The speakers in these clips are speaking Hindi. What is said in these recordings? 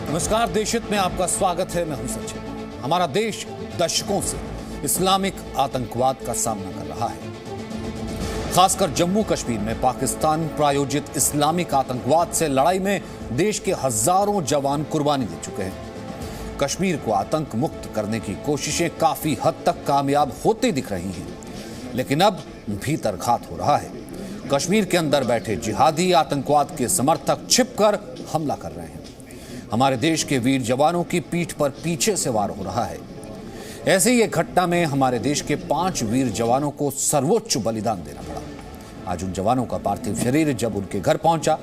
नमस्कार, देशहित में आपका स्वागत है। मैं हूं सचिन। हमारा देश दशकों से इस्लामिक आतंकवाद का सामना कर रहा है। खासकर जम्मू कश्मीर में पाकिस्तान प्रायोजित इस्लामिक आतंकवाद से लड़ाई में देश के हजारों जवान कुर्बानी दे चुके हैं। कश्मीर को आतंक मुक्त करने की कोशिशें काफी हद तक कामयाब होती दिख रही हैं, लेकिन अब भीतरघात हो रहा है। कश्मीर के अंदर बैठे जिहादी आतंकवाद के समर्थक छिपकर हमला कर रहे हैं। हमारे देश के वीर जवानों की पीठ पर पीछे से वार हो रहा है। ऐसे ही एक घटना में हमारे देश के 5 वीर जवानों को सर्वोच्च बलिदान देना पड़ा। आज उन जवानों का पार्थिव शरीर जब उनके घर पहुंचा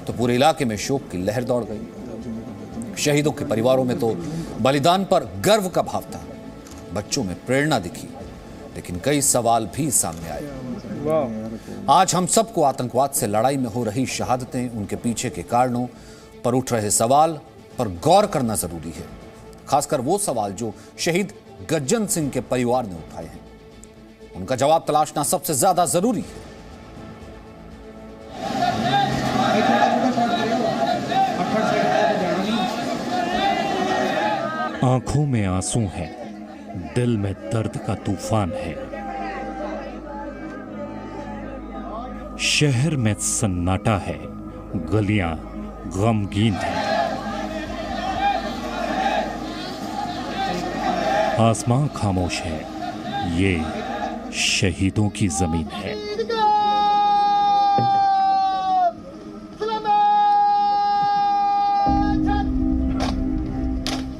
तो पूरे इलाके में शोक की लहर दौड़ गई। शहीदों के परिवारों में तो बलिदान पर गर्व का भाव था, बच्चों में प्रेरणा दिखी, लेकिन कई सवाल भी सामने आए। आज हम सबको आतंकवाद से लड़ाई में हो रही शहादतें, उनके पीछे के कारणों पर उठ रहे सवाल पर गौर करना जरूरी है। खासकर वो सवाल जो शहीद गज्जन सिंह के परिवार ने उठाए हैं, उनका जवाब तलाशना सबसे ज्यादा जरूरी है। आंखों में आंसू हैं, दिल में दर्द का तूफान है। शहर में सन्नाटा है, गलियां गमगीन हैं। आसमां खामोश है, ये शहीदों की जमीन है।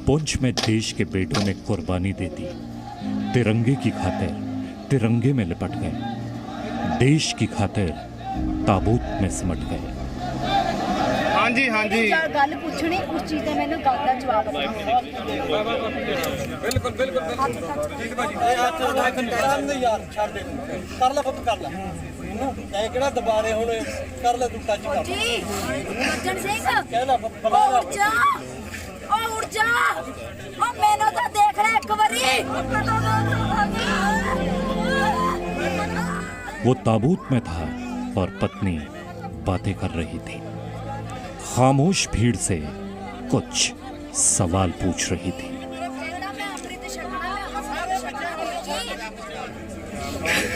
पुंछ में देश के बेटों ने कुर्बानी दे दी। तिरंगे की खातिर तिरंगे में लिपट गए, देश की खातिर ताबूत में सिमट गए। हाँ जी गल पूछनी उस चीज का मैंने गल का जवाब बिल्कुल ठीक भाजी यार छाड़ दे कर ले पुੱਤ कर ले ਇਹ ਕਿਹੜਾ ਦੁਬਾਰੇ ਹੁਣ ਕਰ ਲੈ ਤੂੰ ਟੱਚ ਕਰ जी गज्जन सिंह ਕਹਿਣਾ ਬੁਲਾ उठ जा उठ जा मैंने तो देख रहा एक बारी। वो ताबूत में था और पत्नी बातें कर रही थी। खामोश भीड़ से कुछ सवाल पूछ रही थी।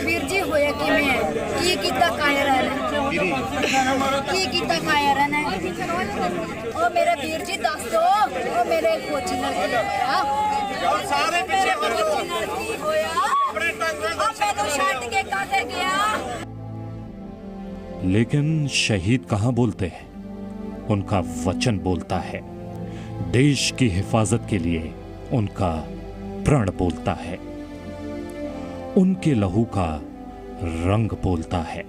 वीर जी होया की कीता कायर है ओ मेरे वीर जी दस दो ओ मेरे कोची नाल की होया सारे पीछे होया मैनू छड्ड के काटे गया। लेकिन शहीद कहां बोलते हैं, उनका वचन बोलता है। देश की हिफाजत के लिए उनका प्रण बोलता है, उनके लहू का रंग बोलता है।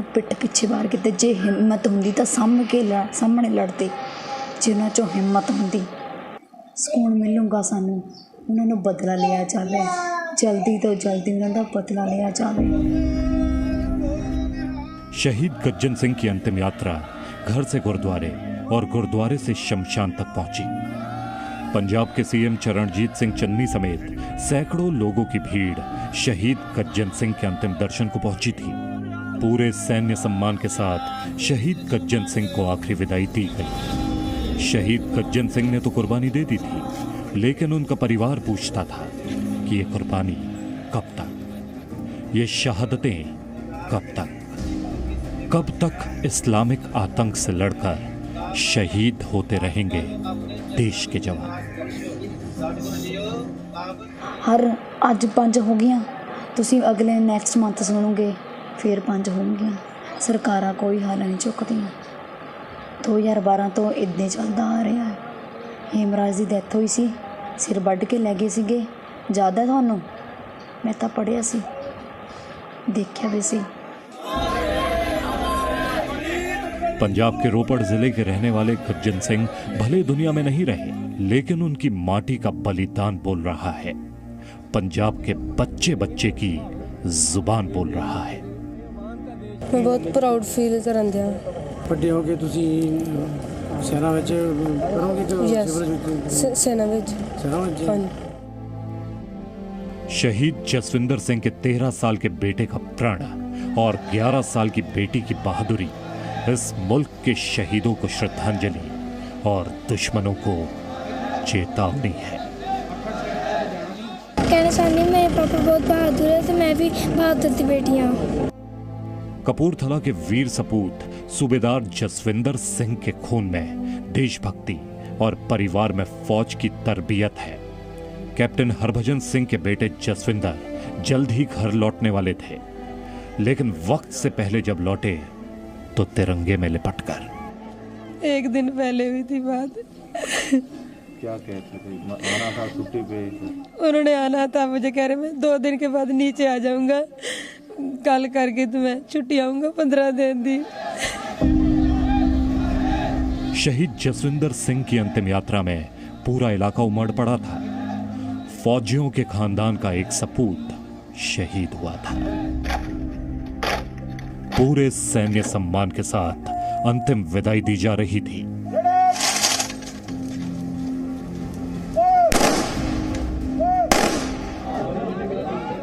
पिठ पिछे वार के जे हिम्मत होंदी तो सामने लड़ते, जिन्हों चो हिम्मत होंदी सुकून मिलूंगा। सानू उन्होंने बदला लिया जाए, जल्दी तो जल्दी उन्होंने बदला लिया जाए। शहीद गज्जन सिंह की अंतिम यात्रा घर से गुरुद्वारे और गुरुद्वारे से शमशान तक पहुंची। पंजाब के सीएम चरणजीत सिंह चन्नी समेत सैकड़ों लोगों की भीड़ शहीद गज्जन सिंह के अंतिम दर्शन को पहुंची थी। पूरे सैन्य सम्मान के साथ शहीद गज्जन सिंह को आखिरी विदाई दी गई। शहीद गज्जन सिंह ने तो कुर्बानी दे दी थी, लेकिन उनका परिवार पूछता था कि ये कुर्बानी कब तक, ये शहादतें कब तक, कब तक इस्लामिक आतंक से लड़कर शहीद होते रहेंगे देश के जवान। हर अज 5 हो गया, तुसी अगले नैक्सट मंथ सुनोगे फिर 5 होंगे। सरकारां कोई हाल नहीं चुकदियां। 2012 तो इदां चलदा आ रहा है। हेमराज की डैथ हुई सी, सिर वढ़ के लै गए सीगे। ज़्यादा थानू मैं तो पढ़िया सी, देखिया भी सी। पंजाब के रोपड़ जिले के रहने वाले गज्जन सिंह भले दुनिया में नहीं रहे, लेकिन उनकी माटी का बलिदान बोल रहा है। पंजाब के बच्चे बच्चे की जुबान बोल रहा है। मैं बहुत प्राउड फील करंदे हां। ਵੱਡੇ ਹੋ ਕੇ ਤੁਸੀਂ सेना ਵਿੱਚ ਕਰੋਗੇ ਕਿ सेना ਵਿੱਚ हाँ। शहीद जसविंदर सिंह के 13 साल के बेटे का प्रण और 11 साल की बेटी की बहादुरी इस मुल्क के शहीदों को श्रद्धांजलि और दुश्मनों को चेतावनी है। कहना चाहती हूँ मेरे पापा बहुत बहादुर है, तो मैं भी बहादुर की बेटी हूँ। कपूरथला के वीर सपूत सूबेदार जसविंदर सिंह के खून में देशभक्ति और परिवार में फौज की तरबियत है। कैप्टन हरभजन सिंह के बेटे जसविंदर जल्द ही घर लौटने वाले थे, लेकिन वक्त से पहले जब लौटे तो तिरंगे में लिपटकर। एक दिन पहले हुई थी बात। क्या कहते थे? आना था छुट्टी पे? उन्होंने आना था, मुझे कह रहे मैं 2 दिन के बाद नीचे आ जाऊंगा, कल करके तो मैं छुट्टी आऊंगा, 15 दिन दी। शहीद जसविंदर सिंह की अंतिम यात्रा में पूरा इलाका उमड़ पड़ा था। फौजियों के खानदान का एक सपूत शहीद हुआ था। पूरे सैन्य सम्मान के साथ अंतिम विदाई दी जा रही थी।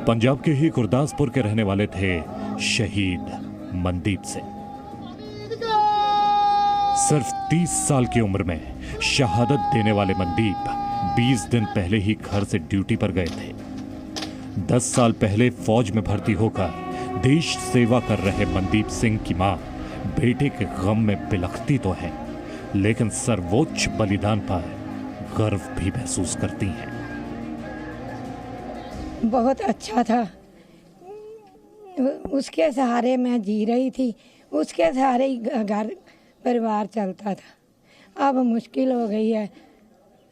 पंजाब के ही गुरदासपुर के रहने वाले थे शहीद मनदीप सिंह। सिर्फ 30 साल की उम्र में शहादत देने वाले मनदीप 20 दिन पहले ही घर से ड्यूटी पर गए थे। 10 साल पहले फौज में भर्ती होकर देश सेवा कर रहे मनदीप सिंह की मां बेटे के गम में बिलखती तो है, लेकिन सर्वोच्च बलिदान पर गर्व भी महसूस करती हैं। बहुत अच्छा था, उसके सहारे मैं जी रही थी, उसके सहारे ही घर परिवार चलता था। अब मुश्किल हो गई है।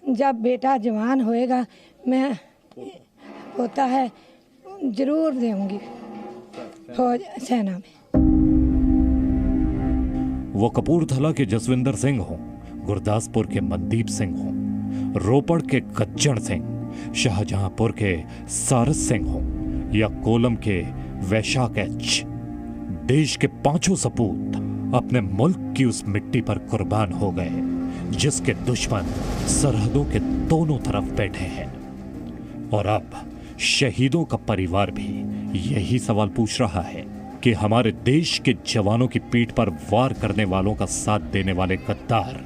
जब बेटा जवान होएगा, मैं होता है जरूर दूंगी फौज सेना में। वो कपूरथला के जसविंदर सिंह हों, गुरदासपुर के मनदीप सिंह हों, रोपड़ के गज्जन सिंह, शाहजहांपुर के सारस सिंह हों या कोलम के वैशाख एच, देश के 5 सपूत अपने मुल्क की उस मिट्टी पर कुर्बान हो गए जिसके दुश्मन सरहदों के दोनों तरफ बैठे हैं। और अब शहीदों का परिवार भी यही सवाल पूछ रहा है कि हमारे देश के जवानों की पीठ पर वार करने वालों का साथ देने वाले गद्दार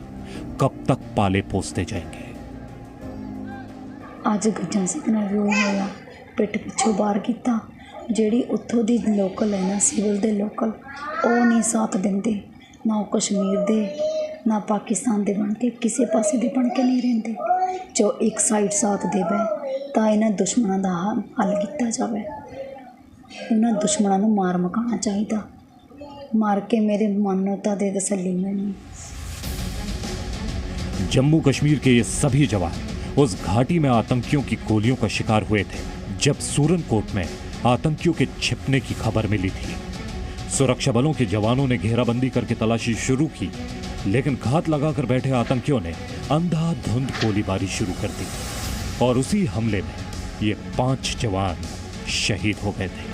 कब तक पाले पोसते जाएंगे। ਅੱਜ ਗੱਜਾਂ ਸਿੰਘ ਨਾਲ ਵੀ ਉਹ ਹੋਇਆ, ਪਿੱਠ ਪਿੱਛੋਂ ਵਾਰ ਕੀਤਾ। ਜਿਹੜੀ ਉੱਥੋਂ ਦੀ ਲੋਕਲ ਹੈ ਨਾ, ਸਿਵਲ ਦੇ ਲੋਕਲ, ਉਹ ਨਹੀਂ ਸਾਥ ਦਿੰਦੇ, ਨਾ ਉਹ ਕਸ਼ਮੀਰ ਦੇ ਨਾ ਪਾਕਿਸਤਾਨ ਦੇ ਬਣ ਕੇ ਕਿਸੇ ਪਾਸੇ ਦੇ ਬਣ ਕੇ ਨਹੀਂ ਰਹਿੰਦੇ। ਜੋ ਇੱਕ ਸਾਈਡ ਸਾਥ ਦੇਵੇ ਤਾਂ ਇਹਨਾਂ ਦੁਸ਼ਮਣਾਂ ਦਾ ਹੱਲ ਕੀਤਾ ਜਾਵੇ। ਇਹਨਾਂ ਦੁਸ਼ਮਣਾਂ ਨੂੰ ਮਾਰ ਮੁਕਾਉਣਾ ਚਾਹੀਦਾ, ਮਾਰ ਕੇ ਮੇਰੇ ਮਨ ਨੂੰ ਤਾਂ ਦੇ ਤਸੱਲੀ ਮਿਲਣੀ। जम्मू कश्मीर के ये सभी जवान उस घाटी में आतंकियों की गोलियों का शिकार हुए थे जब सूरनकोट में आतंकियों के छिपने की खबर मिली थी। सुरक्षा बलों के जवानों ने घेराबंदी करके तलाशी शुरू की, लेकिन घात लगाकर बैठे आतंकियों ने अंधाधुंध गोलीबारी शुरू कर दी और उसी हमले में ये 5 जवान शहीद हो गए थे।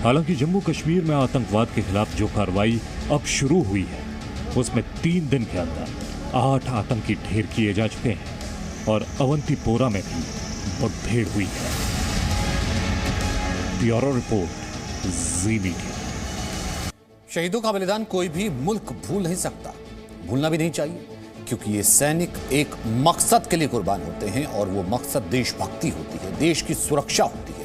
हालांकि जम्मू कश्मीर में आतंकवाद के खिलाफ जो कार्रवाई अब शुरू हुई है, उसमें 3 दिन के अंदर 8 आतंकी ढेर किए जा चुके हैं और अवंतीपोरा में भी मुठभेड़ हुई है। ब्यूरो रिपोर्ट, जी मीडिया। शहीदों का बलिदान कोई भी मुल्क भूल नहीं सकता, भूलना भी नहीं चाहिए, क्योंकि ये सैनिक एक मकसद के लिए कुर्बान होते हैं और वो मकसद देशभक्ति होती है, देश की सुरक्षा होती है।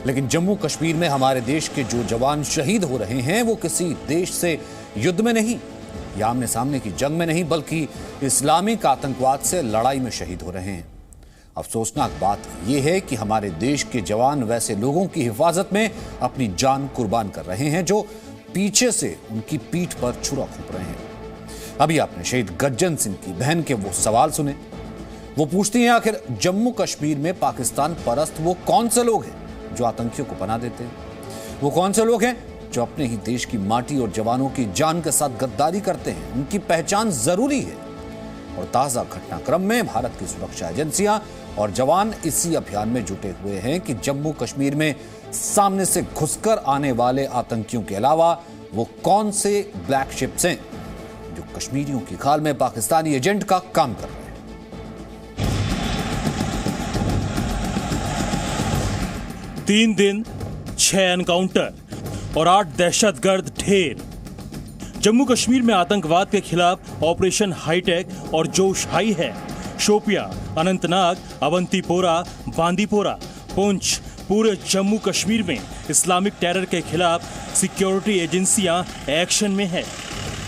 लेकिन जम्मू कश्मीर में हमारे देश के जो जवान शहीद हो रहे हैं वो किसी देश से युद्ध में नहीं या आमने सामने की जंग में नहीं, बल्कि इस्लामिक आतंकवाद से लड़ाई में शहीद हो रहे हैं। अफसोसनाक बात यह है कि हमारे देश के जवान वैसे लोगों की हिफाजत में अपनी जान कुर्बान कर रहे हैं जो पीछे से उनकी पीठ पर छुरा घोंप रहे हैं। अभी आपने शहीद गज्जन सिंह की बहन के वो सवाल सुने। वो पूछती हैं, आखिर जम्मू कश्मीर में पाकिस्तान परस्त वो कौन से लोग हैं जो आतंकियों को पनाह देते हैं? वो कौन से लोग हैं जो अपने ही देश की माटी और जवानों की जान के साथ गद्दारी करते हैं? उनकी पहचान जरूरी है। और ताजा घटनाक्रम में भारत की सुरक्षा एजेंसियां और जवान इसी अभियान में जुटे हुए हैं कि जम्मू कश्मीर में सामने से घुसकर आने वाले आतंकियों के अलावा वो कौन से ब्लैक शिप्स हैं जो कश्मीरियों की खाल में पाकिस्तानी एजेंट का काम कर रहे हैं। 3 दिन 6 एनकाउंटर और 8 दहशतगर्द ढेर। जम्मू कश्मीर में आतंकवाद के खिलाफ ऑपरेशन हाईटेक और जोश हाई है। शोपिया, अनंतनाग, अवंतीपोरा, बांदीपोरा, पुंछ, पूरे जम्मू कश्मीर में इस्लामिक टेरर के खिलाफ सिक्योरिटी एजेंसियां एक्शन में है।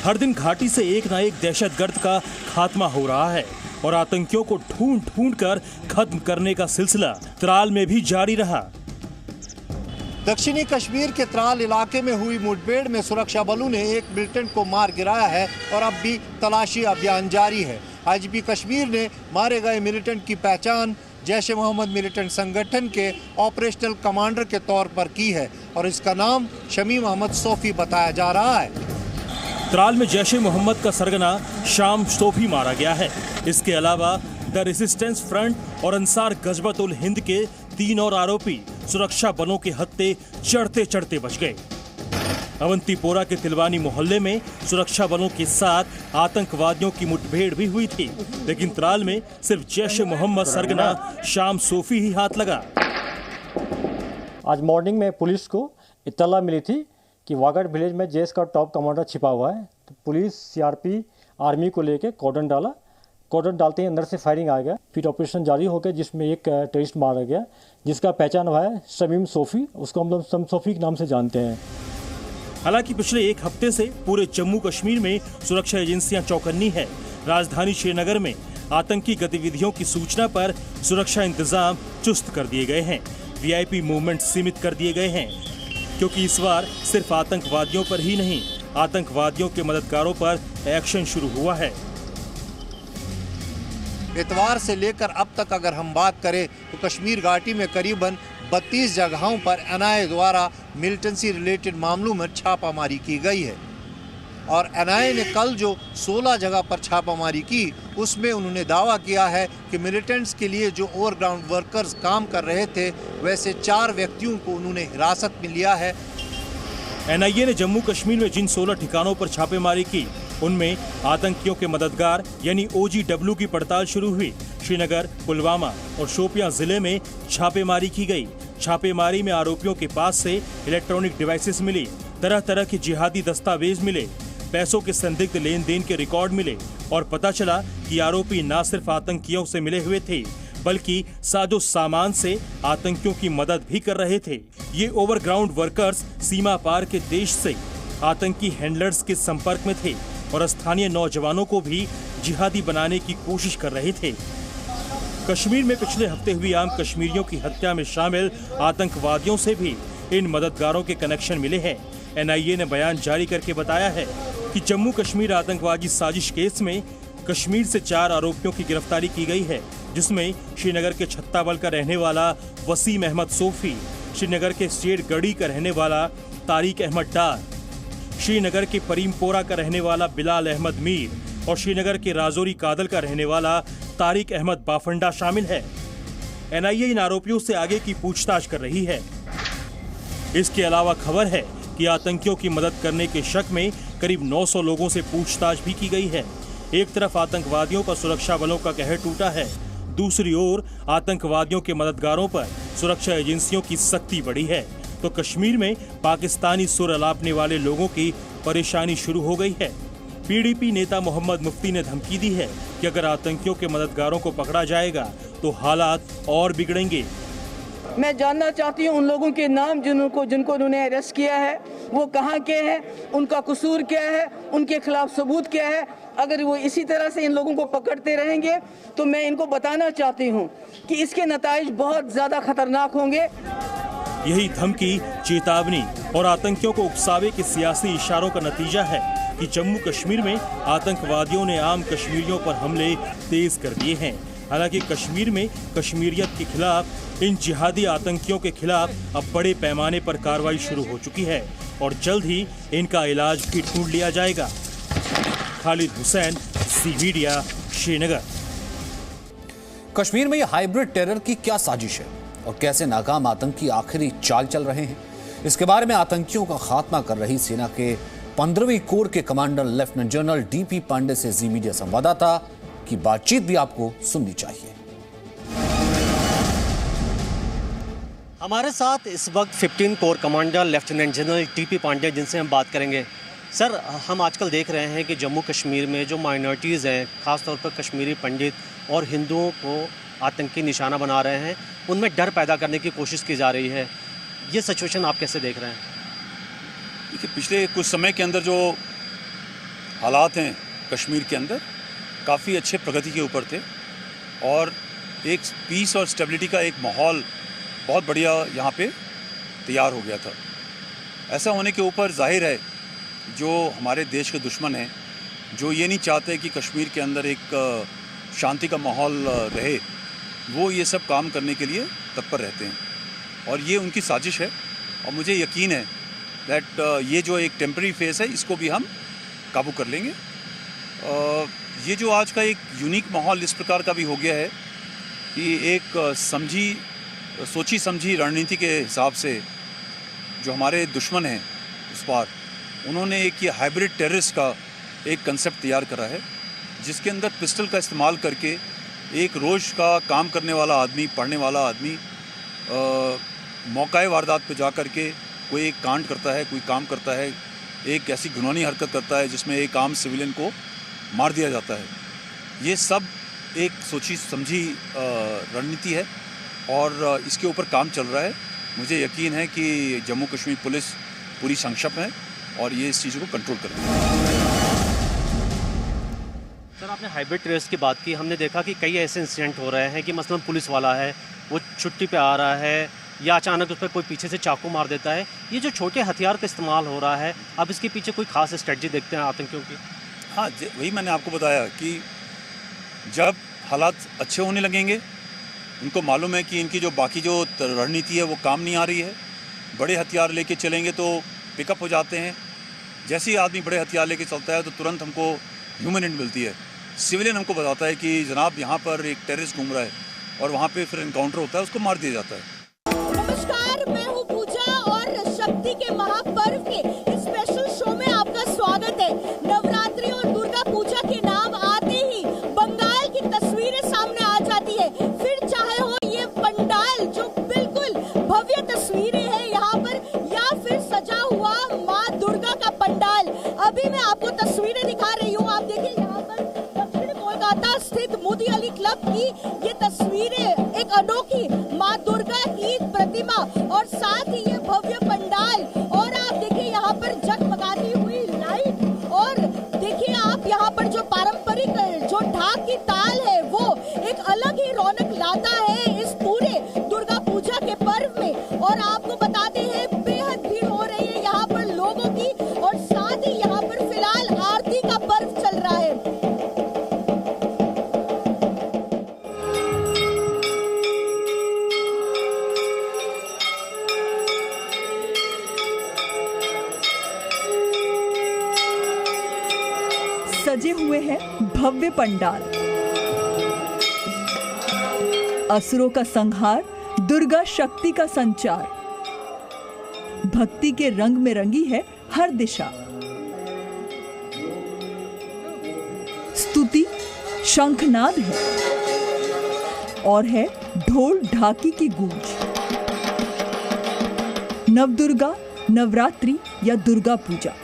हर दिन घाटी से एक न एक दहशतगर्द का खात्मा हो रहा है और आतंकियों को ढूंढ कर खत्म करने का सिलसिला त्राल में भी जारी रहा। दक्षिणी कश्मीर के त्राल इलाके में हुई मुठभेड़ में सुरक्षा बलों ने एक मिलिटेंट को मार गिराया है और अब भी तलाशी अभियान जारी है। आईजीपी कश्मीर ने मारे गए मिलिटेंट की पहचान जैश ए मोहम्मद मिलिटेंट संगठन के ऑपरेशनल कमांडर के तौर पर की है और इसका नाम शमीम अहमद सोफी बताया जा रहा है। त्राल में जैश ए मोहम्मद का सरगना शाम सोफी मारा गया है। इसके अलावा द रेजिस्टेंस फ्रंट और अंसार गजबत उल हिंद के 3 और आरोपी सुरक्षा बलों के हत्थे चढ़ते चढ़ते बच गए। अवंतीपोरा के तिलवानी मोहल्ले में सुरक्षा बलों के साथ आतंकवादियों की मुठभेड़ भी हुई थी, लेकिन त्राल में सिर्फ जैश ए मोहम्मद सरगना शाम सोफी ही हाथ लगा। आज मॉर्निंग में पुलिस को इत्तला मिली थी कि वागड़ विलेज में जेस का टॉप कमांडर छिपा हुआ है, तो पुलिस सीआरपी आर्मी को लेके कॉर्डन डाला। कॉर्डन डालते ही अंदर से फायरिंग आ गया। फिर ऑपरेशन जारी हो गया जिसमें एक टेररिस्ट मारा गया जिसका पहचान हुआ है शमीम सोफी, उसको हम लोग शम सोफी के नाम से जानते हैं। हालांकि पिछले एक हफ्ते से पूरे जम्मू कश्मीर में सुरक्षा एजेंसियां चौकन्नी है। राजधानी श्रीनगर में आतंकी गतिविधियों की सूचना पर सुरक्षा इंतजाम चुस्त कर दिए गए हैं। वीआईपी मूवमेंट सीमित कर दिए गए हैं क्योंकि इस बार सिर्फ आतंकवादियों पर ही नहीं, आतंकवादियों के मददगारों पर एक्शन शुरू हुआ है। इतवार से लेकर अब तक अगर हम बात करें तो कश्मीर घाटी में करीबन 32 जगहों पर एनआईए द्वारा मिलिटेंसी रिलेटेड मामलों में छापामारी की गई है और एनआईए ने कल जो 16 जगह पर छापामारी की उसमें उन्होंने दावा किया है कि मिलिटेंट्स के लिए जो ओवरग्राउंड वर्कर्स काम कर रहे थे वैसे 4 व्यक्तियों को उन्होंने हिरासत में लिया है। एनआईए ने जम्मू कश्मीर में जिन 16 ठिकानों पर छापेमारी की उनमें आतंकियों के मददगार यानी OGW की पड़ताल शुरू हुई। श्रीनगर, पुलवामा और शोपियां जिले में छापेमारी की गई। छापेमारी में आरोपियों के पास से इलेक्ट्रॉनिक डिवाइसेस मिली, तरह तरह के जिहादी दस्तावेज मिले, पैसों के संदिग्ध लेन देन के रिकॉर्ड मिले और पता चला कि आरोपी न सिर्फ आतंकियों से मिले हुए थे बल्कि साजो सामान से आतंकियों की मदद भी कर रहे थे। ये ओवरग्राउंड वर्कर्स सीमा पार के देश से आतंकी हैंडलर्स के संपर्क में थे और स्थानीय नौजवानों को भी जिहादी बनाने की कोशिश कर रहे थे। कश्मीर में पिछले हफ्ते हुई आम कश्मीरियों की हत्या में शामिल आतंकवादियों से भी इन मददगारों के कनेक्शन मिले हैं। एनआईए ने बयान जारी करके बताया है कि जम्मू कश्मीर आतंकवादी साजिश केस में कश्मीर से 4 आरोपियों की गिरफ्तारी की गई है, जिसमें श्रीनगर के छत्ताबल का रहने वाला वसीम अहमद सोफी, श्रीनगर के स्टेट गढ़ी का रहने वाला तारिक अहमद डार, श्रीनगर के परीमपोरा का रहने वाला बिलाल अहमद मीर और श्रीनगर के राजौरी कादल का रहने वाला तारिक अहमद बाफंडा शामिल है। एनआईए इन आरोपियों से आगे की पूछताछ कर रही है। इसके अलावा खबर है कि आतंकियों की मदद करने के शक में करीब 900 लोगों से पूछताछ भी की गई है। एक तरफ आतंकवादियों पर सुरक्षा बलों का कहर टूटा है, दूसरी ओर आतंकवादियों के मददगारों पर सुरक्षा एजेंसियों की सख्ती बढ़ी है, तो कश्मीर में पाकिस्तानी सुर अलापने वाले लोगों की परेशानी शुरू हो गई है। पीडीपी नेता मोहम्मद मुफ्ती ने धमकी दी है कि अगर आतंकियों के मददगारों को पकड़ा जाएगा तो हालात और बिगड़ेंगे। मैं जानना चाहती हूँ उन लोगों के नाम जिनको उन्होंने अरेस्ट किया है, वो कहाँ के हैं, उनका कसूर क्या है, उनके खिलाफ सबूत क्या है। अगर वो इसी तरह से इन लोगों को पकड़ते रहेंगे तो मैं इनको बताना चाहती हूँ कि इसके नताइज बहुत ज़्यादा खतरनाक होंगे। यही धमकी, चेतावनी और आतंकियों को उकसावे के सियासी इशारों का नतीजा है कि जम्मू कश्मीर में आतंकवादियों ने आम कश्मीरियों पर हमले तेज कर दिए हैं। हालांकि कश्मीर में कश्मीरियत के खिलाफ, इन जिहादी आतंकियों के खिलाफ अब बड़े पैमाने पर कार्रवाई शुरू हो चुकी है और जल्द ही इनका इलाज भी ढूंढ लिया जाएगा। Khalid Hussain, C media, Srinagar. कश्मीर में ये हाइब्रिड टेरर की क्या साजिश है और कैसे नाकाम आतंकी आखिरी चाल चल रहे हैं, इसके बारे में आतंकियों का खात्मा कर रही सेना के 15वीं कोर के commander lieutenant general DP Pandey से जी मीडिया संवाददाता की बातचीत भी आपको सुननी चाहिए। हमारे साथ इस वक्त 15 corps commander lieutenant general DP Pande, जिनसे हम बात करेंगे। सर, हम आजकल देख रहे हैं कि जम्मू कश्मीर में जो माइनॉरिटीज़ हैं, ख़ास तौर पर कश्मीरी पंडित और हिंदुओं को आतंकी निशाना बना रहे हैं, उनमें डर पैदा करने की कोशिश की जा रही है। ये सिचुएशन आप कैसे देख रहे हैं? देखिए, पिछले कुछ समय के अंदर जो हालात हैं कश्मीर के अंदर, काफ़ी अच्छे प्रगति के ऊपर थे और एक पीस और स्टेबिलिटी का एक माहौल बहुत बढ़िया यहाँ पे तैयार हो गया था। ऐसा होने के ऊपर जाहिर है जो हमारे देश के दुश्मन हैं, जो ये नहीं चाहते कि कश्मीर के अंदर एक शांति का माहौल रहे, वो ये सब काम करने के लिए तत्पर रहते हैं और ये उनकी साजिश है। और मुझे यकीन है दैट ये जो एक टेम्पररी फेस है, इसको भी हम काबू कर लेंगे। ये जो आज का एक यूनिक माहौल इस प्रकार का भी हो गया है कि एक सोची समझी रणनीति के हिसाब से जो हमारे दुश्मन हैं उस पार, उन्होंने एक ये हाइब्रिड टेररिस्ट का एक कंसेप्ट तैयार करा है, जिसके अंदर पिस्टल का इस्तेमाल करके एक रोज़ का काम करने वाला आदमी, पढ़ने वाला आदमी मौका वारदात पे जा कर के कोई एक कांड करता है, कोई काम करता है, एक ऐसी घिनौनी हरकत करता है जिसमें एक आम सिविलियन को मार दिया जाता है। ये सब एक सोची समझी रणनीति है और इसके ऊपर काम चल रहा है। मुझे यकीन है कि जम्मू कश्मीर पुलिस पूरी संक्षिप्त है और ये इस चीज़ को कंट्रोल करेगी। सर, आपने हाइब्रिड टेररिस्ट की बात की। हमने देखा कि कई ऐसे इंसिडेंट हो रहे हैं कि मसलन पुलिस वाला है, वो छुट्टी पे आ रहा है या अचानक उस पर कोई पीछे से चाकू मार देता है। ये जो छोटे हथियार का इस्तेमाल हो रहा है, अब इसके पीछे कोई खास स्ट्रेटजी देखते हैं आतंकियों की? हाँ, वही मैंने आपको बताया कि जब हालात अच्छे होने लगेंगे, उनको मालूम है कि इनकी जो बाकी जो रणनीति है वो काम नहीं आ रही है, बड़े हथियार लेके चलेंगे तो पिकअप हो जाते हैं। जैसे ही आदमी बड़े हथियार लेके चलता है तो तुरंत हमको ह्यूमन एंड मिलती है। सिविलियन हमको बताता है कि जनाब यहाँ पर एक टेररिस्ट घूम रहा है और वहाँ पे फिर एनकाउंटर होता है, उसको मार दिया जाता है। नमस्कार, मैं हूँ पूजा और शक्ति के महापर्व के इस स्पेशल शो में आपका स्वागत है। नवरात्रि और दुर्गा पूजा के नाम आते ही बंगाल की तस्वीरें सामने आ जाती है। फिर चाहे हो ये पंडाल जो बिल्कुल भव्य तस्वीरें हैं यहाँ पर, या फिर सजा हुआ माँ दुर्गा का पंडाल। अभी मैं आपको तस्वीरें दिखा रही हूँ। आप देखिए यहाँ पर दक्षिण कोलकाता स्थित मोदी अली क्लब की ये तस्वीरें, एक अनोखी माँ दुर्गा की प्रतिमा और साथ ही ये भव्य पंडाल, और आप देखिए यहाँ पर जगमगाती हुई लाइट, और देखिए आप यहाँ पर जो पारंपरिक जो ढाक की ताल है वो एक अलग ही रौनक लाता है इस पूरे दुर्गा पूजा के पर्व में। और आपको बताते हैं बेहद भीड़ हो रही है यहाँ पर लोगों की, और साथ ही यहाँ पर फिलहाल आरती का पर्व चल रहा है। सजे हुए हैं भव्य पंडाल, असुरों का संहार, दुर्गा शक्ति का संचार, भक्ति के रंग में रंगी है हर दिशा। स्तुति शंखनाद है और है ढोल ढाकी की गूंज। नवदुर्गा, नवरात्रि या दुर्गा पूजा,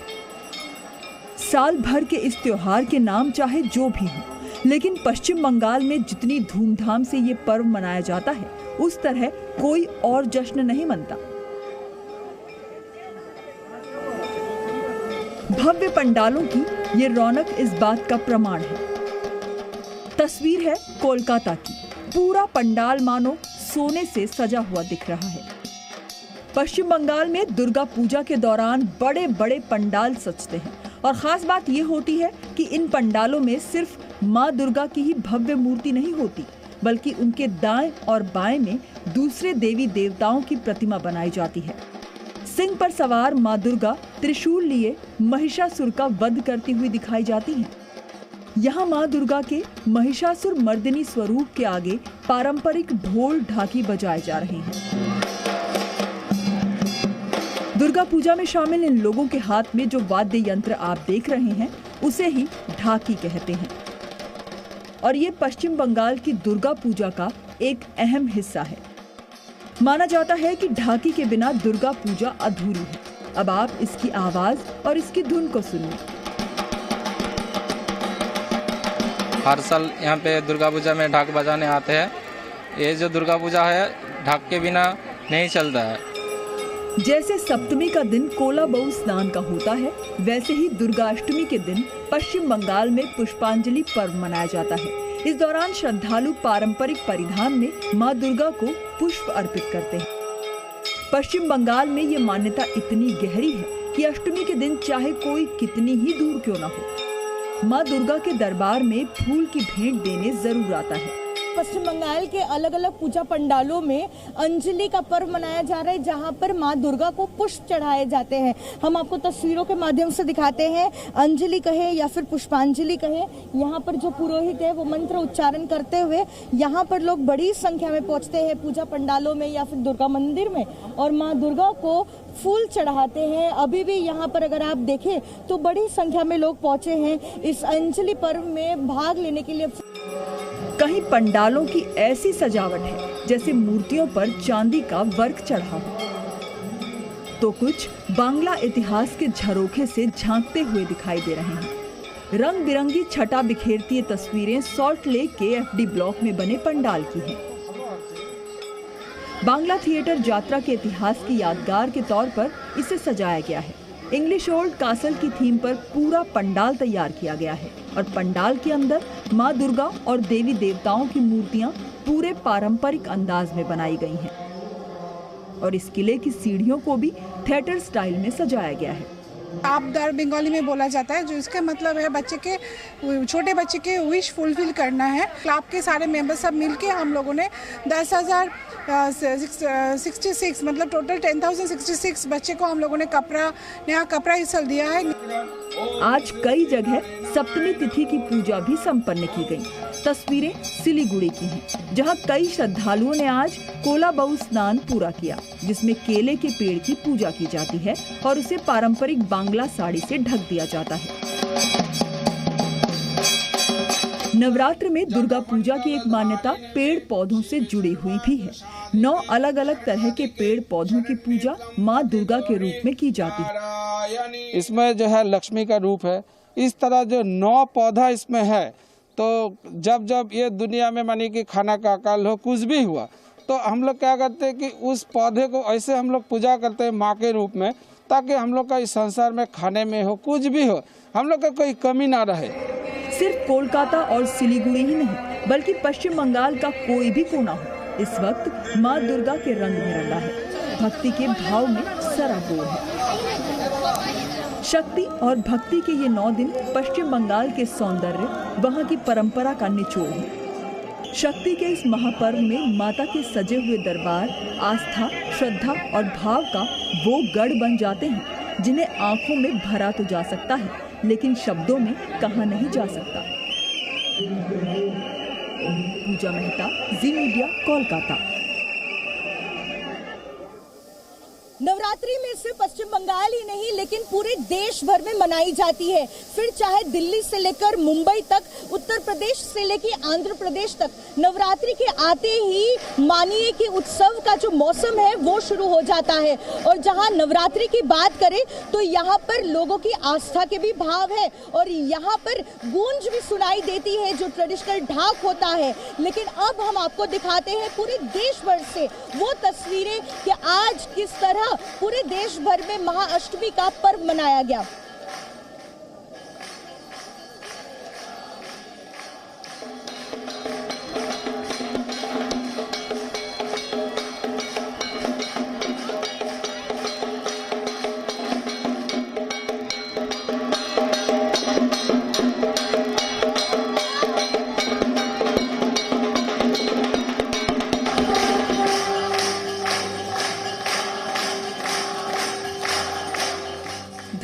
साल भर के इस त्योहार के नाम चाहे जो भी हो, लेकिन पश्चिम बंगाल में जितनी धूमधाम से ये पर्व मनाया जाता है, उस तरह कोई और जश्न नहीं मनता। भव्य पंडालों की ये रौनक इस बात का प्रमाण है। तस्वीर है कोलकाता की। पूरा पंडाल मानो सोने से सजा हुआ दिख रहा है। पश्चिम बंगाल में दुर्गा पूजा के दौरान बड़े बड़े पंडाल सजते हैं और खास बात ये होती है कि इन पंडालों में सिर्फ माँ दुर्गा की ही भव्य मूर्ति नहीं होती, बल्कि उनके दाएं और बाएं में दूसरे देवी देवताओं की प्रतिमा बनाई जाती है। सिंह पर सवार माँ दुर्गा त्रिशूल लिए महिषासुर का वध करती हुई दिखाई जाती हैं। यहाँ माँ दुर्गा के महिषासुर मर्दिनी स्वरूप के आगे पारंपरिक ढोल ढाकी बजाए जा रहे हैं। दुर्गा पूजा में शामिल इन लोगों के हाथ में जो वाद्य यंत्र आप देख रहे हैं, उसे ही ढाकी कहते हैं और ये पश्चिम बंगाल की दुर्गा पूजा का एक अहम हिस्सा है। माना जाता है कि ढाकी के बिना दुर्गा पूजा अधूरी है। अब आप इसकी आवाज और इसकी धुन को सुनिए। हर साल यहाँ पे दुर्गा पूजा में ढाक बजाने आते हैं। ये जो दुर्गा पूजा है ढाक के बिना नहीं चलता है। जैसे सप्तमी का दिन कोला बहु स्नान का होता है, वैसे ही दुर्गाष्टमी के दिन पश्चिम बंगाल में पुष्पांजलि पर्व मनाया जाता है। इस दौरान श्रद्धालु पारंपरिक परिधान में मां दुर्गा को पुष्प अर्पित करते हैं। पश्चिम बंगाल में ये मान्यता इतनी गहरी है कि अष्टमी के दिन चाहे कोई कितनी ही दूर क्यों न हो, मां दुर्गा के दरबार में फूल की भेंट देने जरूर आता है। पश्चिम बंगाल के अलग अलग पूजा पंडालों में अंजलि का पर्व मनाया जा रहा है, जहां पर मां दुर्गा को पुष्प चढ़ाए जाते हैं। हम आपको तस्वीरों के माध्यम से दिखाते हैं। अंजलि कहे या फिर पुष्पांजलि कहे, यहाँ पर जो पुरोहित है वो मंत्र उच्चारण करते हुए यहाँ पर लोग बड़ी संख्या में पहुंचते हैं पूजा पंडालों में या फिर दुर्गा मंदिर में, और मां दुर्गा को फूल चढ़ाते हैं। अभी भी यहाँ पर अगर आप देखें तो बड़ी संख्या में लोग पहुंचे हैं इस अंजलि पर्व में भाग लेने के लिए। कहीं पंडालों की ऐसी सजावट है जैसे मूर्तियों पर चांदी का वर्क चढ़ा हो, तो कुछ बांग्ला इतिहास के झरोखे से झांकते हुए दिखाई दे रहे हैं। रंग बिरंगी छटा बिखेरती ये तस्वीरें सॉल्ट लेक के एफडी ब्लॉक में बने पंडाल की हैं। बांग्ला थिएटर यात्रा के इतिहास की यादगार के तौर पर इसे सजाया गया है। इंग्लिश ओल्ड कासल की थीम पर पूरा पंडाल तैयार किया गया है और पंडाल के अंदर मां दुर्गा और देवी देवताओं की मूर्तियां पूरे पारंपरिक अंदाज में बनाई गई हैं और इस किले की सीढ़ियों को भी थिएटर स्टाइल में सजाया गया है। आबदार बंगाली में बोला जाता है, जो इसका मतलब है छोटे बच्चे के विश फुलफिल करना है। क्लब के सारे मेंबर सब मिलके हम लोगों ने 10,066 मतलब टोटल 10,066 बच्चे को हम लोगों ने नया कपड़ा इस साल दिया है। आज कई जगह सप्तमी तिथि की पूजा भी संपन्न की गई। तस्वीरें सिलीगुड़ी की हैं, जहां कई श्रद्धालुओं ने आज कोला बहु स्नान पूरा किया, जिसमें केले के पेड़ की पूजा की जाती है और उसे पारंपरिक बांग्ला साड़ी से ढक दिया जाता है। नवरात्र में दुर्गा पूजा की एक मान्यता पेड़ पौधों से जुड़ी हुई भी है। 9 अलग अलग तरह के पेड़ पौधों की पूजा माँ दुर्गा के रूप में की जाती है। इसमें जो है लक्ष्मी का रूप है। इस तरह जो 9 पौधा इसमें है, तो जब जब ये दुनिया में मानी कि खाना का अकाल हो, कुछ भी हुआ, तो हम लोग क्या करते हैं कि उस पौधे को ऐसे हम लोग पूजा करते हैं माँ के रूप में, ताकि हम लोग का इस संसार में खाने में हो, कुछ भी हो, हम लोग का कोई कमी ना रहे। सिर्फ कोलकाता और सिलीगुड़ी ही नहीं, बल्कि पश्चिम बंगाल का कोई भी कोना हो, इस वक्त माँ दुर्गा के रंग में रंगा है, भक्ति के भाव में सराबोर है। शक्ति और भक्ति के ये 9 दिन पश्चिम बंगाल के सौंदर्य, वहाँ की परंपरा का निचोड़ है। शक्ति के इस महापर्व में माता के सजे हुए दरबार आस्था, श्रद्धा और भाव का वो गढ़ बन जाते हैं जिन्हें आंखों में भरा तो जा सकता है, लेकिन शब्दों में कहा नहीं जा सकता। पूजा मेहता, जी मीडिया, कोलकाता। नवरात्रि में सिर्फ पश्चिम बंगाल ही नहीं लेकिन पूरे देश भर में मनाई जाती है। फिर चाहे दिल्ली से लेकर मुंबई तक, उत्तर प्रदेश से लेकर आंध्र प्रदेश तक, नवरात्रि के आते ही मानिए कि उत्सव का जो मौसम है वो शुरू हो जाता है। और जहां नवरात्रि की बात करें तो यहाँ पर लोगों की आस्था के भी भाव है और यहाँ पर गूंज भी सुनाई देती है जो ट्रेडिशनल ढाक होता है। लेकिन अब हम आपको दिखाते हैं पूरे देश भर से वो तस्वीरें कि आज किस तरह पूरे देश भर में महाअष्टमी का पर्व मनाया गया।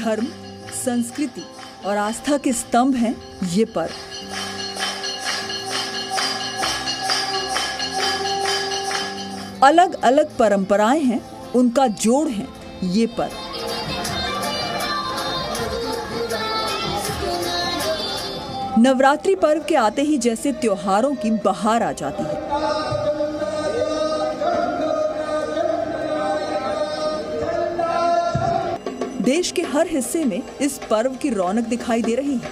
धर्म, संस्कृति और आस्था के स्तंभ हैं ये पर्व। अलग अलग परंपराएं हैं, उनका जोड़ है ये पर्व। नवरात्रि पर्व के आते ही जैसे त्योहारों की बहार आ जाती है। देश के हर हिस्से में इस पर्व की रौनक दिखाई दे रही है।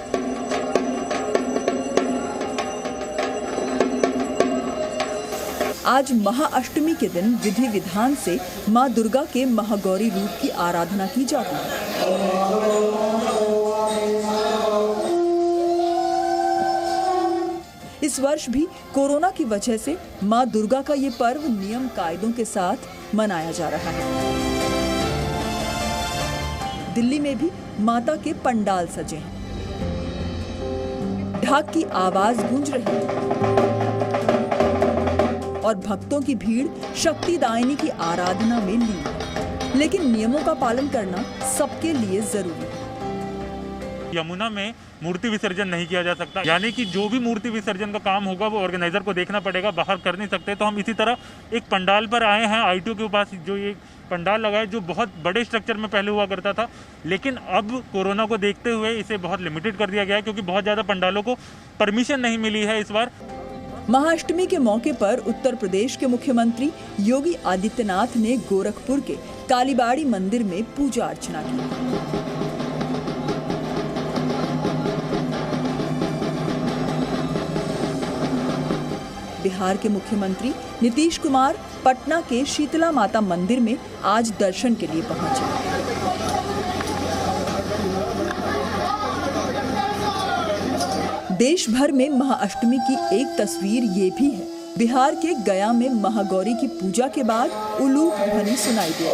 आज महाअष्टमी के दिन विधि विधान से मां दुर्गा के महागौरी रूप की आराधना की जाती है। इस वर्ष भी कोरोना की वजह से मां दुर्गा का ये पर्व नियम कायदों के साथ मनाया जा रहा है। दिल्ली में भी माता के पंडाल सजे हैं। ढाक की आवाज गूंज रही है और भक्तों की भीड़ शक्तिदायिनी की आराधना में लीन है। लेकिन नियमों का पालन करना सबके लिए जरूरी है। यमुना में मूर्ति विसर्जन नहीं किया जा सकता, यानी कि जो भी मूर्ति विसर्जन का काम होगा वो ऑर्गेनाइजर को देखना पड़ेगा, बाहर कर नहीं सकते। तो हम इसी तरह एक पंडाल पर आए हैं ITO के पास, जो ये पंडाल लगा है, जो बहुत बड़े स्ट्रक्चर में पहले हुआ करता था, लेकिन अब कोरोना को देखते हुए इसे बहुत लिमिटेड कर दिया गया है, क्योंकि बहुत ज्यादा पंडालों को परमिशन नहीं मिली है इस बार। महाअष्टमी के मौके पर उत्तर प्रदेश के मुख्यमंत्री योगी आदित्यनाथ ने गोरखपुर के कालीबाड़ी मंदिर में पूजा अर्चना की। बिहार के मुख्यमंत्री नीतीश कुमार पटना के शीतला माता मंदिर में आज दर्शन के लिए पहुंचे। देश भर में महाअष्टमी की एक तस्वीर ये भी है। बिहार के गया में महागौरी की पूजा के बाद उलूक ध्वनि सुनाई दी।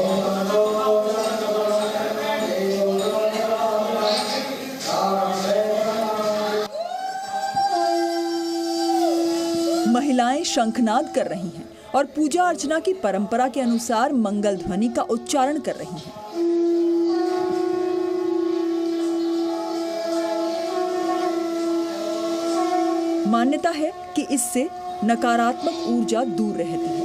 महिलाएं शंखनाद कर रही हैं और पूजा अर्चना की परंपरा के अनुसार मंगल ध्वनि का उच्चारण कर रही हैं। मान्यता है कि इससे नकारात्मक ऊर्जा दूर रहती है।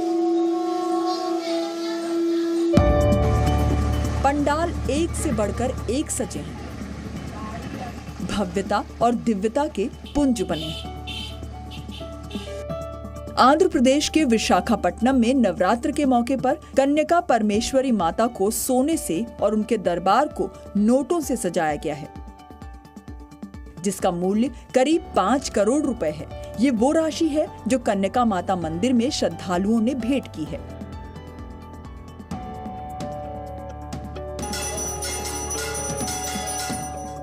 पंडाल एक से बढ़कर एक सजे हैं। भव्यता और दिव्यता के पुंज बने हैं। आंध्र प्रदेश के विशाखापट्टनम में नवरात्र के मौके पर कन्यका परमेश्वरी माता को सोने से और उनके दरबार को नोटों से सजाया गया है, जिसका मूल्य करीब 5 करोड़ रुपए है। ये वो राशि है जो कन्यका माता मंदिर में श्रद्धालुओं ने भेंट की है।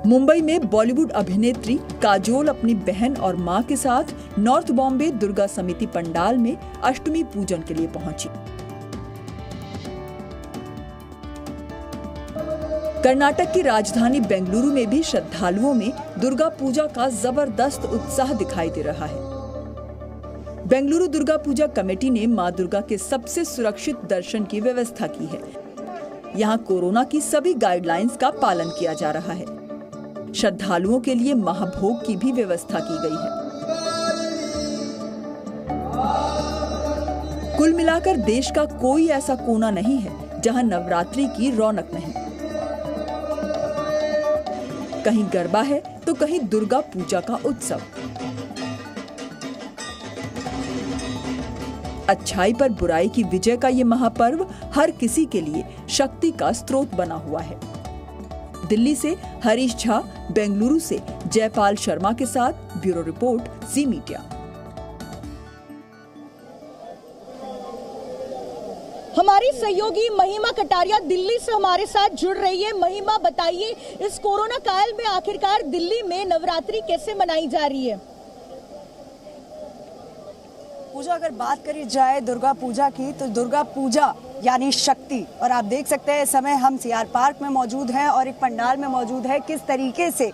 मुंबई में बॉलीवुड अभिनेत्री काजोल अपनी बहन और मां के साथ नॉर्थ बॉम्बे दुर्गा समिति पंडाल में अष्टमी पूजन के लिए पहुंची। कर्नाटक की राजधानी बेंगलुरु में भी श्रद्धालुओं में दुर्गा पूजा का जबरदस्त उत्साह दिखाई दे रहा है। बेंगलुरु दुर्गा पूजा कमेटी ने मां दुर्गा के सबसे सुरक्षित दर्शन की व्यवस्था की है। यहाँ कोरोना की सभी गाइडलाइंस का पालन किया जा रहा है। श्रद्धालुओं के लिए महाभोग की भी व्यवस्था की गई है। कुल मिलाकर देश का कोई ऐसा कोना नहीं है जहां नवरात्रि की रौनक नहीं। कहीं गरबा है तो कहीं दुर्गा पूजा का उत्सव। अच्छाई पर बुराई की विजय का ये महापर्व हर किसी के लिए शक्ति का स्रोत बना हुआ है। दिल्ली से हरीश झा, बेंगलुरु से जयपाल शर्मा के साथ ब्यूरो रिपोर्ट, जी मीडिया। हमारी सहयोगी महिमा कटारिया दिल्ली से हमारे साथ जुड़ रही है। महिमा, बताइए, इस कोरोना काल में आखिरकार दिल्ली में नवरात्रि कैसे मनाई जा रही है? पूजा, अगर बात करी जाए दुर्गा पूजा की, तो दुर्गा पूजा यानी शक्ति। और आप देख सकते हैं इस समय हम सीआर पार्क में मौजूद हैं और एक पंडाल में मौजूद है। किस तरीके से,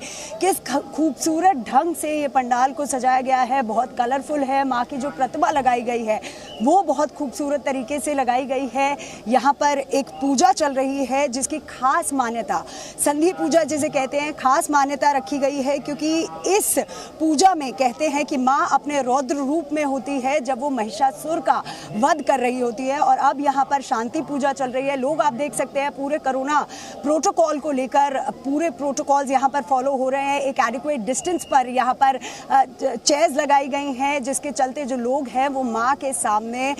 किस खूबसूरत ढंग से ये पंडाल को सजाया गया है। बहुत कलरफुल है। माँ की जो प्रतिमा लगाई गई है वो बहुत खूबसूरत तरीके से लगाई गई है। यहाँ पर एक पूजा चल रही है जिसकी खास मान्यता, संधि पूजा जिसे कहते हैं, खास मान्यता रखी गई है, क्योंकि इस पूजा में कहते हैं कि माँ अपने रौद्र रूप में होती है जब वो महिषासुर का वध कर रही होती है। और अब यहाँ पर शांति पूजा चल रही है। लोग आप देख सकते हैं पूरे कोरोना प्रोटोकॉल को लेकर पूरे प्रोटोकॉल्स यहाँ पर फॉलो हो रहे हैं। एक एडिक्वेट डिस्टेंस पर यहाँ पर चेयर्स लगाई गई हैं, जिसके चलते जो लोग हैं वो माँ के सामने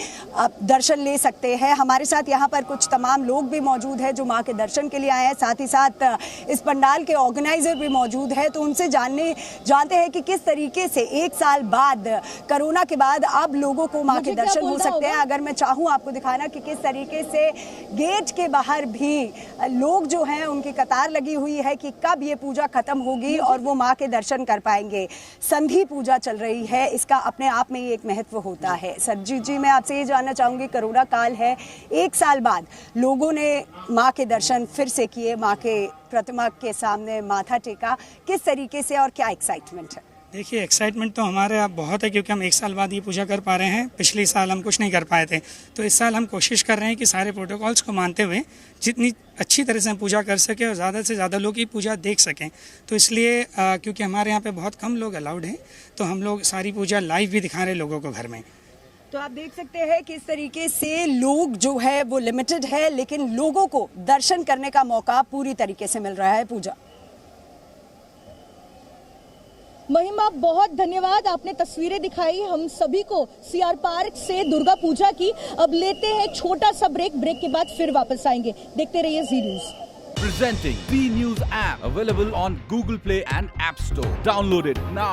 दर्शन ले सकते हैं। हमारे साथ यहाँ पर कुछ तमाम लोग भी मौजूद हैं जो माँ के दर्शन के लिए आए हैं, साथ ही साथ इस पंडाल के ऑर्गेनाइजर भी मौजूद है। तो उनसे जानते हैं कि किस तरीके से एक साल बाद, कोरोना के बाद अब लोगों को माँ के दर्शन हो सकते हैं। अगर मैं चाहूँ आपको दिखाना कि किस तरीके से गेट के बाहर भी लोग जो हैं उनकी कतार लगी हुई है कि कब ये पूजा खत्म होगी और वो माँ के दर्शन कर पाएंगे। संधि पूजा चल रही है, इसका अपने आप में ही एक महत्व होता है। सरजीत जी, मैं आपसे ये जानना चाहूँगी, कोरोना काल है, एक साल बाद लोगों ने माँ के दर्शन फिर से किए, माँ के प्रतिमा के सामने माथा टेका, किस तरीके से और क्या एक्साइटमेंट है? देखिए, एक्साइटमेंट तो हमारे यहाँ बहुत है क्योंकि हम एक साल बाद ये पूजा कर पा रहे हैं। पिछले साल हम कुछ नहीं कर पाए थे, तो इस साल हम कोशिश कर रहे हैं कि सारे प्रोटोकॉल्स को मानते हुए जितनी अच्छी तरह से हम पूजा कर सकें और ज़्यादा से ज़्यादा लोग ये पूजा देख सकें। तो इसलिए क्योंकि हमारे यहाँ पे बहुत कम लोग अलाउड हैं, तो हम लोग सारी पूजा लाइव भी दिखा रहे हैं लोगों को घर में। तो आप देख सकते हैं किस तरीके से लोग जो है वो लिमिटेड है, लेकिन लोगों को दर्शन करने का मौका पूरी तरीके से मिल रहा है। पूजा महिमा, बहुत धन्यवाद, आपने तस्वीरें दिखाई हम सभी को सीआर पार्क से दुर्गा पूजा की। अब लेते हैं छोटा सा ब्रेक के बाद फिर वापस आएंगे। देखते रहिए जी news. Presenting B News app, available on Google Play and App Store. Download it now.